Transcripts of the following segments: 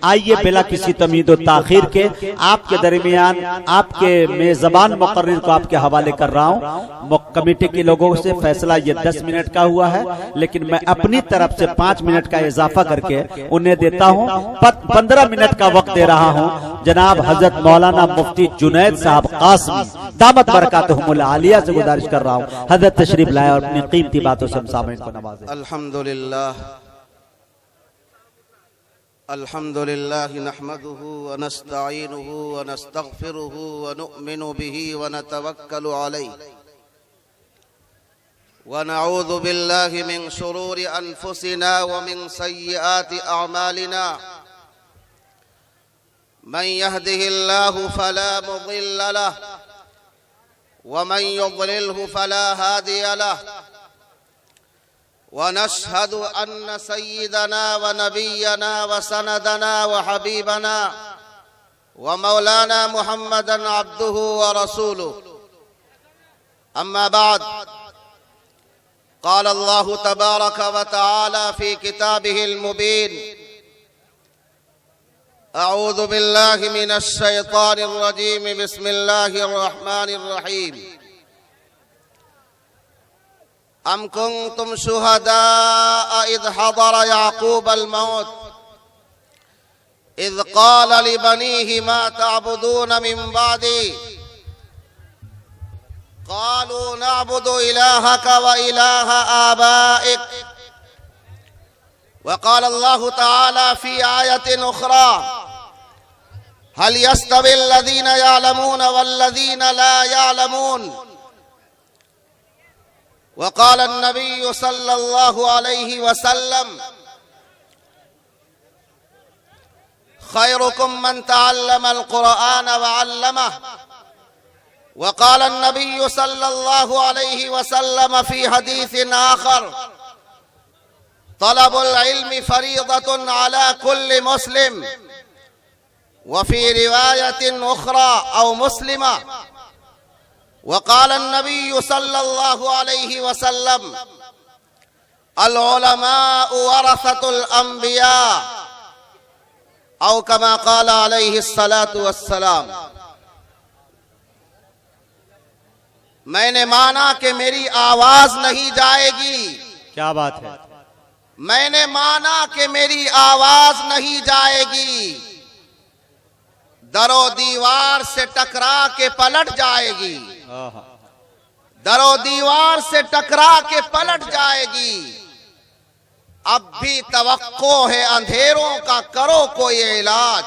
आइए बिला किसी तमीद ताखीर के आपके दरमियान आपके मेजबान मुकर्रिर को आपके हवाले कर रहा हूँ। कमेटी के लोगों से फैसला ये 10 मिनट का हुआ है, लेकिन मैं अपनी तरफ से 5 मिनट का इजाफा करके उन्हें देता हूँ। 15 मिनट का वक्त दे रहा हूँ जनाब हजरत मौलाना मुफ्ती जुनैद साहब कासमी दामत बरकातहुमुल आलिया से गुजारिश कर रहा हूँ, हजरत तशरीफ लाए और अपनी कीमती बातों से हम सामईन को नवाजें। अल्हम्दुलिल्लाह नहमदुहु व नस्तईनुहु व नस्तगफिरुहु व नुअमिनु बिही व नतवक्कलु अलैहि व नऊज़ु बिल्लाहि मिन शुरूरि अनफुसिना व मिन सय्यिआति अअमालिना मन यहदिहिल्लाहु फला मुदिल्ल लहु व मन युद्लिलहु फला हादिय लहु ونشهد أن سيدنا ونبينا وسندنا وحبيبنا ومولانا محمدا عبده ورسوله. أما بعد، قال الله تبارك وتعالى في كتابه المبين: أعوذ بالله من الشيطان الرجيم، بسم الله الرحمن الرحيم. أم كنتم شهداء إذ حضر يعقوب الموت إذ قال لبنيه ما تعبدون من بعدي قالوا نعبد إلهك وإله آبائك. وقال الله تعالى في آية أخرى: هل يستوي الذين يعلمون والذين لا يعلمون. وقال النبي صلى الله عليه وسلم: خيركم من تعلم القرآن وعلمه. وقال النبي صلى الله عليه وسلم في حديث آخر: طلب العلم فريضة على كل مسلم. وفي رواية أخرى أو مسلمة: وقال النبي صلى الله عليه وسلم: العلماء ورثة الأنبياء، أو كما قال عليه الصلاة والسلام. मैंने माना कि मेरी आवाज नहीं जाएगी। क्या बात है। मैंने माना कि मेरी आवाज नहीं जाएगी, दरो दीवार से टकरा के पलट जाएगी। दरो दीवार से टकरा के पलट जाएगी। अब भी तवक्को है अंधेरों का, करो कोई इलाज।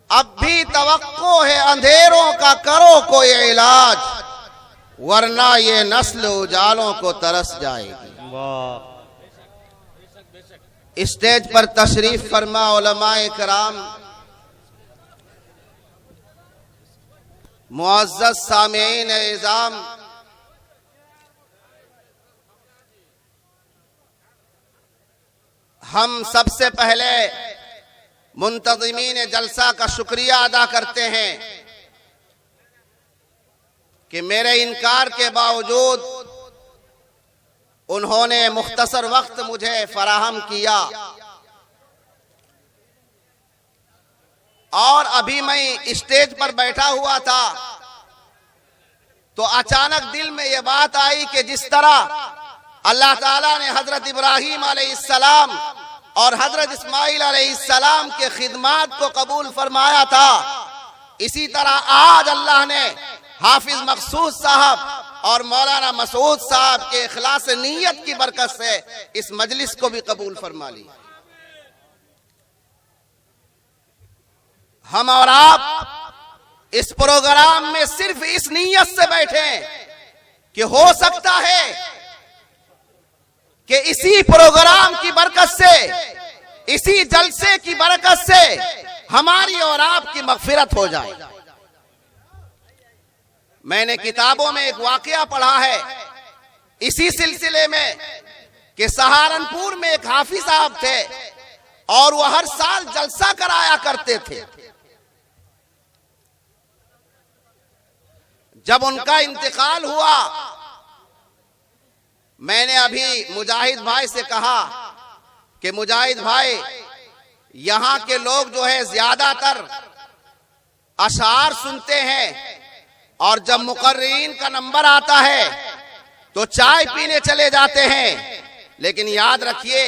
अब भी तवक्को है अंधेरों का, करो कोई इलाज, वरना ये नस्ल उजालों को तरस जाएगी। स्टेज पर तशरीफ फरमा उलमाए कराम, मुअज़्ज़ज़ सामीईन इज़ाम, हम सबसे पहले मुंतज़िमीन जलसा का शुक्रिया अदा करते हैं कि मेरे इनकार के बावजूद उन्होंने मुख्तसर वक्त मुझे फराहम किया। और अभी मैं स्टेज पर बैठा हुआ था तो अचानक दिल में यह बात आई कि जिस तरह अल्लाह ताला ने हजरत इब्राहीम अलैहिस्सलाम और हजरत इस्माइल अलैहिस्सलाम के खिदमात को कबूल फरमाया था, इसी तरह आज अल्लाह ने हाफिज मकसूद साहब और मौलाना मसूद साहब के इखलास नीयत की बरकत से इस मजलिस को भी कबूल फरमा ली। हम और आप इस प्रोग्राम में सिर्फ इस नीयत से बैठे कि हो सकता है कि इसी प्रोग्राम की बरकत से, इसी जलसे की बरकत से हमारी और आपकी मगफिरत हो जाए। मैंने किताबों में एक वाकया पढ़ा है इसी सिलसिले में कि सहारनपुर में एक हाफिज साहब थे और वह हर साल जलसा कराया करते थे। जब उनका इंतकाल हुआ, मैंने अभी मुजाहिद भाई से कहा कि मुजाहिद भाई, यहाँ के लोग जो है ज्यादातर अशार सुनते हैं और जब मुकर्रीन का नंबर आता है तो चाय पीने चले जाते हैं। लेकिन याद रखिए,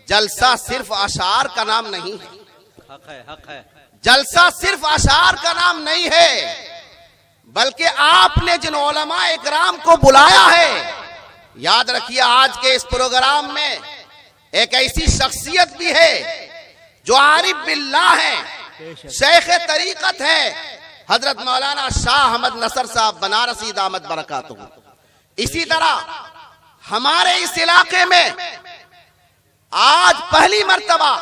जलसा सिर्फ अशार का नाम नहीं है। हक है। जलसा सिर्फ अशार का नाम नहीं है, बल्कि आपने जिन उलमा इकराम को बुलाया है, याद रखिए आज के इस प्रोग्राम में एक ऐसी शख्सियत भी है जो आरिफ बिल्लाह है, शेख तरीकत है, हजरत मौलाना शाह अहमद नसर साहब बनारसी दामत बरकातहू। इसी तरह हमारे इस इलाके में आज पहली मर्तबा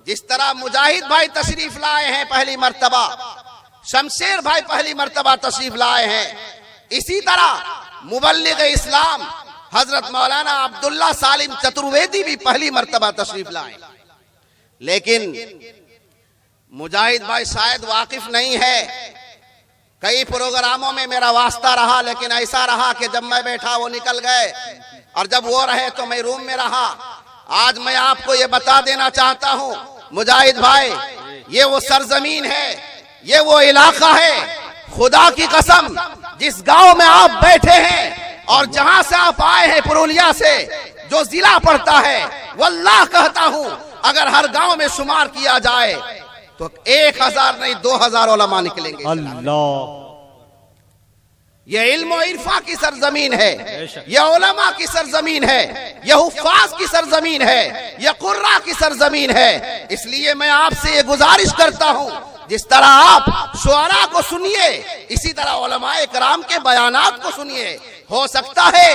जिस तरह मुजाहिद भाई तशरीफ लाए हैं, पहली मर्तबा शमशेर भाई पहली मर्तबा तशरीफ लाए हैं, इसी तरह मुबल्लिग इस्लाम हजरत मौलाना अब्दुल्ला सालिम चतुर्वेदी भी पहली मर्तबा तशरीफ लाए। लेकिन मुजाहिद भाई शायद वाकिफ नहीं है, कई प्रोग्रामों में मेरा वास्ता रहा, लेकिन ऐसा रहा कि जब मैं बैठा वो निकल गए और जब वो रहे तो मैं रूम में रहा। आज मैं आपको ये बता देना चाहता हूँ मुजाहिद भाई, ये वो सरजमीन है, ये वो इलाका है, खुदा की कसम जिस गांव में आप बैठे हैं और जहां से आप आए हैं पुरुलिया से, जो जिला पड़ता है, वल्लाह कहता हूं अगर हर गांव में शुमार किया जाए तो 1000 नहीं 2000 उलमा निकलेंगे। अल्लाह, ये इल्म और इरफा की सरजमीन है, यह उलमा की सरजमीन है, यह हुफ्फाज की सरजमीन है, यह कुर्रा की सरजमीन है। इसलिए मैं आपसे ये गुजारिश करता हूँ, जिस तरह आप शुअरा को सुनिए, इसी तरह उलमाए कराम के बयानात को सुनिए। हो सकता है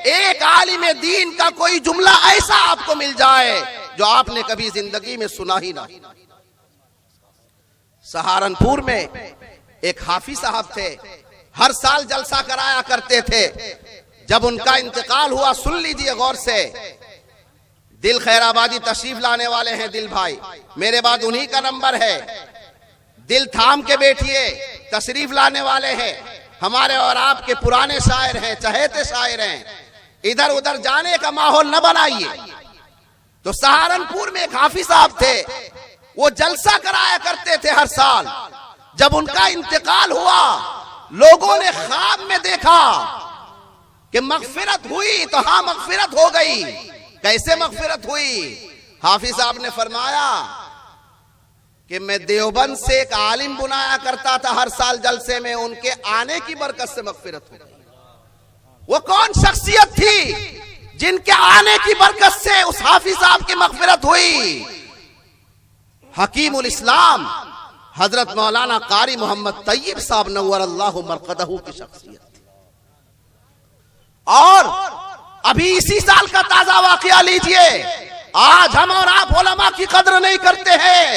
एक आलिम दीन का कोई जुमला ऐसा आपको मिल जाए जो आपने कभी जिंदगी में सुना ही ना। सहारनपुर में एक हाफिज साहब थे, हर साल जलसा कराया करते थे। जब उनका इंतकाल हुआ, सुन लीजिए गौर से, दिल खैराबादी तशरीफ लाने वाले हैं दिल भाई, मेरे बाद उन्हीं का नंबर है। दिल थाम के बैठिए, तशरीफ लाने वाले हैं, हमारे और आपके पुराने शायर हैं, चहेते शायर हैं, इधर उधर जाने का माहौल न बनाइए। तो सहारनपुर में एक हाफिज साहब थे, वो जलसा कराया करते थे हर साल। जब उनका इंतकाल हुआ, लोगों ने ख्वाब में देखा कि मगफिरत हुई, तो हाँ मगफिरत हो गई। कैसे मगफिरत हुई? हाफिज साहब ने फरमाया कि मैं देवबंद से एक आलिम बुलाया करता था हर साल जलसे में, उनके आने की बरकत से मगफिरत हो गई। वो कौन शख्सियत थी जिनके आने की बरकत से उस हाफिज साहब की मगफिरत हुई? हकीमुल इस्लाम हजरत मौलाना कारी मोहम्मद तैयब साहब नव्वर अल्लाहु मरकदहू की शख्सियत थी। और अभी इसी साल का ताजा वाकया लीजिए, आज हम और आप उलमा की कद्र नहीं करते हैं।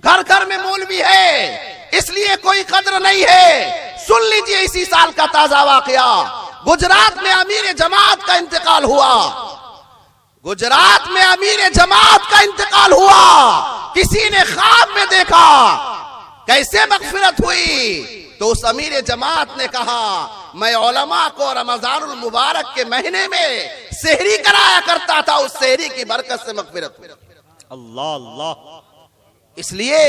घर घर में मौलवी है, इसलिए कोई कद्र नहीं है। सुन लीजिए इसी साल का ताजा वाकया, गुजरात में अमीर जमात का इंतकाल हुआ। गुजरात में अमीर जमात का इंतकाल हुआ, किसी ने ख्वाब में देखा। कैसे मगफिरत हुई? तो उस अमीर जमात ने कहा, मैं उलमा को रमजानुल मुबारक के महीने में सेहरी कराया करता था, उस सेहरी की बरकत से मगफिरत हुई। अल्लाह अल्लाह। इसलिए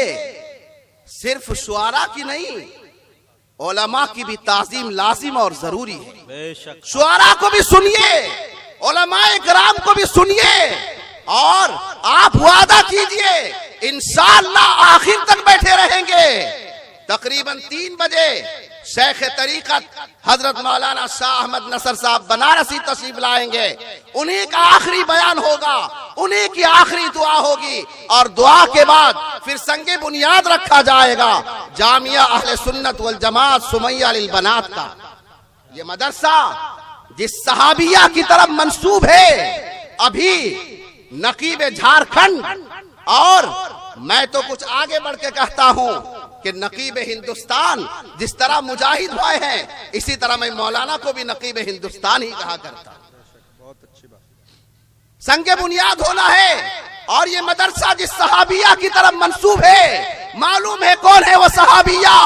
सिर्फ शुआरा की नहीं, उलमा की भी ताजीम लाजिम और जरूरी है। बेशक। शुआरा को भी सुनिए, उलमाए किराम को भी सुनिए, और आप वादा कीजिए इंशाअल्लाह आखिर तक बैठे रहेंगे। तकरीबन 3 बजे शेख तरीकत हजरत मौलाना शाह अहमद नसर साहब बनारसी तशरीफ लाएंगे। उन्हीं का आखिरी बयान होगा, उन्हीं की आखिरी दुआ होगी, और दुआ के बाद फिर संगे बुनियाद रखा जाएगा जामिया अहले सुन्नत वल जमात सुमैया लिल बनात का। ये मदरसा जिस सहाबिया की तरफ मंसूब है, अभी नकीब झारखंड, और मैं तो कुछ आगे बढ़ के कहता हूं कि नकीब हिंदुस्तान, जिस तरह मुजाहिद भाई हैं, इसी तरह मैं मौलाना को भी नकीब हिंदुस्तान ही कहा करता। बहुत अच्छी बात। संगे बुनियाद होना है, और ये मदरसा जिस सहाबिया की तरफ मंसूब है, मालूम है कौन है वो सहाबिया?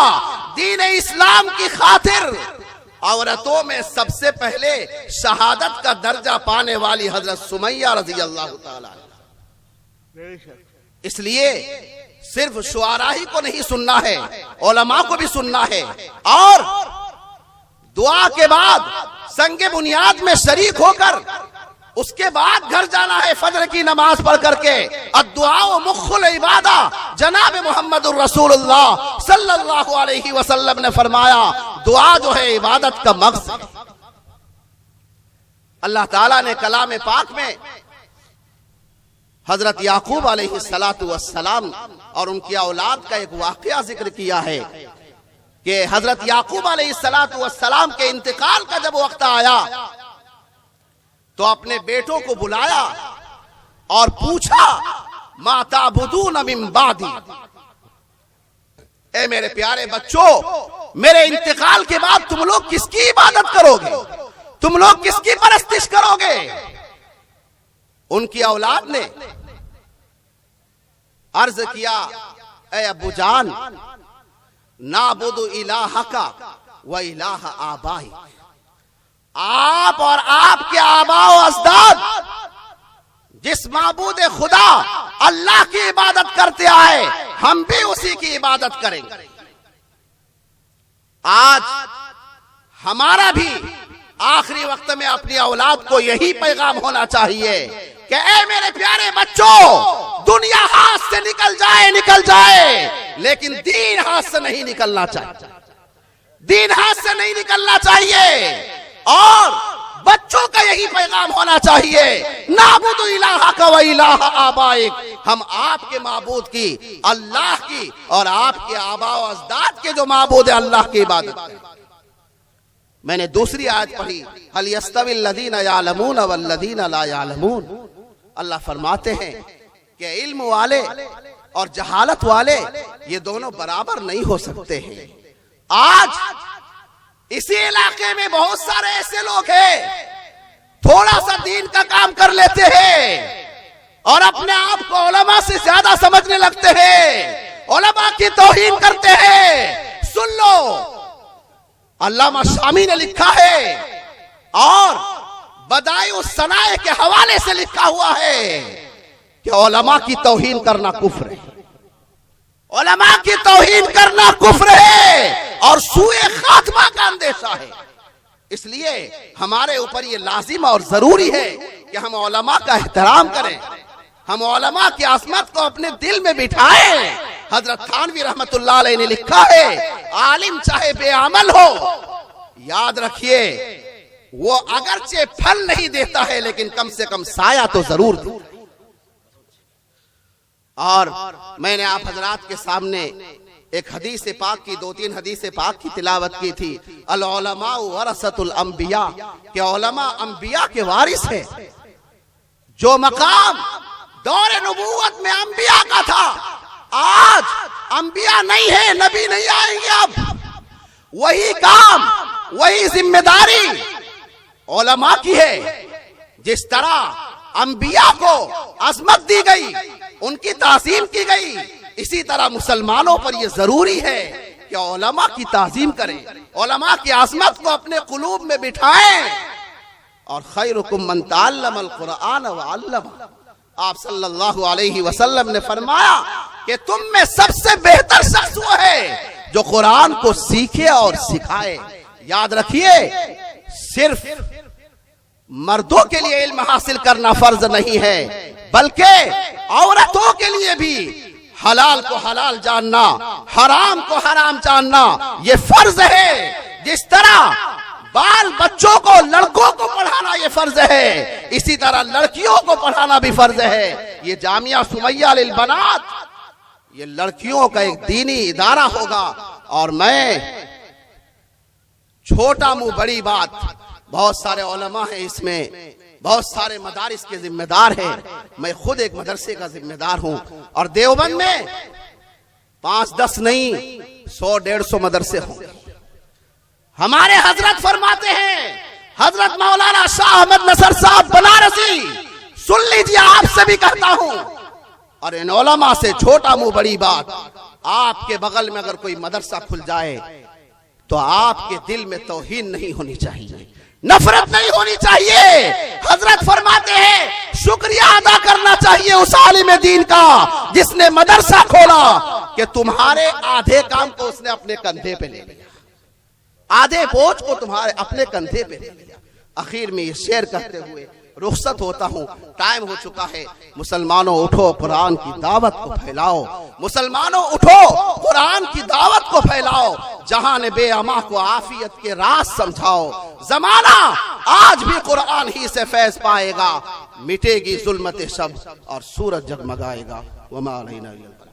दीन इस्लाम की खातिर औरतों में सबसे पहले शहादत का दर्जा पाने वाली हजरत सुमैया रजी अल्लाह ताला। इसलिए सिर्फ शुआरा ही को नहीं सुनना है, उलमा को भी सुनना है और दुआ के बाद संगे बुनियाद में शरीक होकर उसके बाद घर जाना है फजर की नमाज पढ़ करके। अद्दुआ मुख्खुल इबादा, जनाब मोहम्मदुर रसूलुल्लाह सल्लल्लाहु अलैहि वसल्लम ने फरमाया दुआ जो है इबादत का मकसद। अल्लाह ताला ने कलाम पाक में हजरत याकूब अलैहिस्सलातु वस्सलाम और उनकी औलाद का एक वाकया जिक्र किया है कि हजरत याकूब अलैहिस्सलातु वस्सलाम के इंतकाल का जब वक्त आया तो अपने बेटों को बुलाया और पूछा मा ताबुदून मिन बादी, ए मेरे प्यारे बच्चों, मेरे इंतकाल के बाद तुम लोग किसकी इबादत करोगे, तुम लोग किसकी परस्तिश करोगे। उनकी औलाद ने अर्ज किया, ए अब्बू जान, नाबुदु इलाहका व इलाह आबाई, आप और आपके आबाओ अजदाद जिस माबूद खुदा अल्लाह की इबादत करते आए हम भी उसी की इबादत करेंगे। आज हमारा भी आखिरी वक्त में अपनी औलाद को यही पैगाम होना चाहिए कि ए मेरे प्यारे बच्चों, दुनिया हाथ से निकल जाए लेकिन दीन हाथ से नहीं निकलना चाहिए, दीन हाथ से नहीं निकलना चाहिए। और बच्चों का यही पैगाम होना चाहिए, नाबुदु इलाहका व इलाह आबाइक, हम आपके माबूद की, अल्लाह की और आपके आबा व अजदाद के जो माबूद है अल्लाह की इबादत करें। मैंने दूसरी आयत पढ़ी, हल यस्तविल लदीना यालमून वल्लदीना ला यालमून। अल्लाह फरमाते हैं कि इल्म वाले और जहालत वाले ये दोनों बराबर नहीं हो सकते हैं। आज इसी इलाके में बहुत सारे ऐसे लोग हैं थोड़ा सा दीन का काम कर लेते हैं और अपने आप को उलमा से ज्यादा समझने लगते हैं, उलमा की तौहीन करते हैं। सुन लो, अल्लामा शामी ने लिखा है और बदाई सनाए के हवाले से लिखा हुआ है कि उलमा की तौहीन करना कुफ्र है, उलमा की तौहीन करना कुफ्र है और सूए खात्मा का अंदेशा है। इसलिए हमारे ऊपर ये लाजिम और जरूरी है कि हम उलमा का एहतराम करें, हम उलमा की आसमत को अपने दिल में बिठाएं। हजरत थानवी रहमतुल्लाह अलैह ने लिखा है, आलिम चाहे बेअमल हो, याद रखिए वो अगरचे फल नहीं देता है लेकिन कम से कम साया तो जरूर देता है। और मैंने आप हजरात के सामने एक हदीस पाक की, 2-3 हदीस पाक की तिलावत की थी। अल उलमा वरसतुल अंबिया, के उलमा अंबिया के वारिस है। जो मकाम दौरे नबूवत में अंबिया का था, आज अंबिया नहीं है, नबी नहीं आएंगे। अब वही काम, वही जिम्मेदारी उलमा की है। जिस तरह अंबिया को अजमत दी गई, उनकी ताज़ीम की गई, इसी तरह मुसलमानों पर यह जरूरी है कि उलमा की ताज़ीम करें, उलमा की आज़मत को अपने कुलूब में बिठाएं। और खैरुकुम मन तअल्लमल कुरआन व अल्लमा, आप सल्लल्लाहु अलैहि वसल्लम ने फरमाया कि तुम में सबसे बेहतर शख्स वो है जो कुरान को सीखे और सिखाए। याद रखिए, सिर्फ मर्दों के लिए इल्म हासिल करना फर्ज नहीं है, बल्कि औरतों के लिए भी हलाल को हलाल जानना, हराम को हराम जानना ये फर्ज है। जिस तरह बाल बच्चों को, लड़कों को पढ़ाना ये फर्ज है, इसी तरह लड़कियों को पढ़ाना भी फर्ज है। ये जामिया सुमैया लिल बनात, ये लड़कियों का एक दीनी इदारा होगा। और मैं छोटा मुंह बड़ी बात, बहुत सारे उलमा हैं इसमें, बहुत सारे मदारिस के जिम्मेदार हैं। मैं खुद एक मदरसे का जिम्मेदार हूं और देवबंद में 5-10 नहीं 100-150 मदरसे होंगे। हमारे हजरत फरमाते हैं, हजरत मौलाना शाह अहमद नसर साहब बनारसी, सुन लीजिए, आपसे भी कहता हूं, और इन उलमा से छोटा मुंह बड़ी बात, आपके बगल में अगर कोई मदरसा खुल जाए तो आपके दिल में तौहीन नहीं होनी चाहिए, नफरत नहीं होनी चाहिए। हजरत फरमाते हैं शुक्रिया अदा करना चाहिए उस आलिम दीन का जिसने मदरसा खोला कि तुम्हारे आधे काम को उसने अपने कंधे पे ले लिया, आधे बोझ को तुम्हारे अपने कंधे पे ले लिया। आखिर में ये शेर करते हुए रुखसत होता हूँ, टाइम हो चुका है। मुसलमानों उठो, कुरान की दावत को फैलाओ। मुसलमानों उठो, कुरान की दावत को फैलाओ। जहान बेअमा को आफियत के राज समझाओ। जमाना आज भी कुरान ही से फैज पाएगा। मिटेगी जुल्मत शब और सूरज जगमगाएगा। वमा अलैना इल्लल बलाग।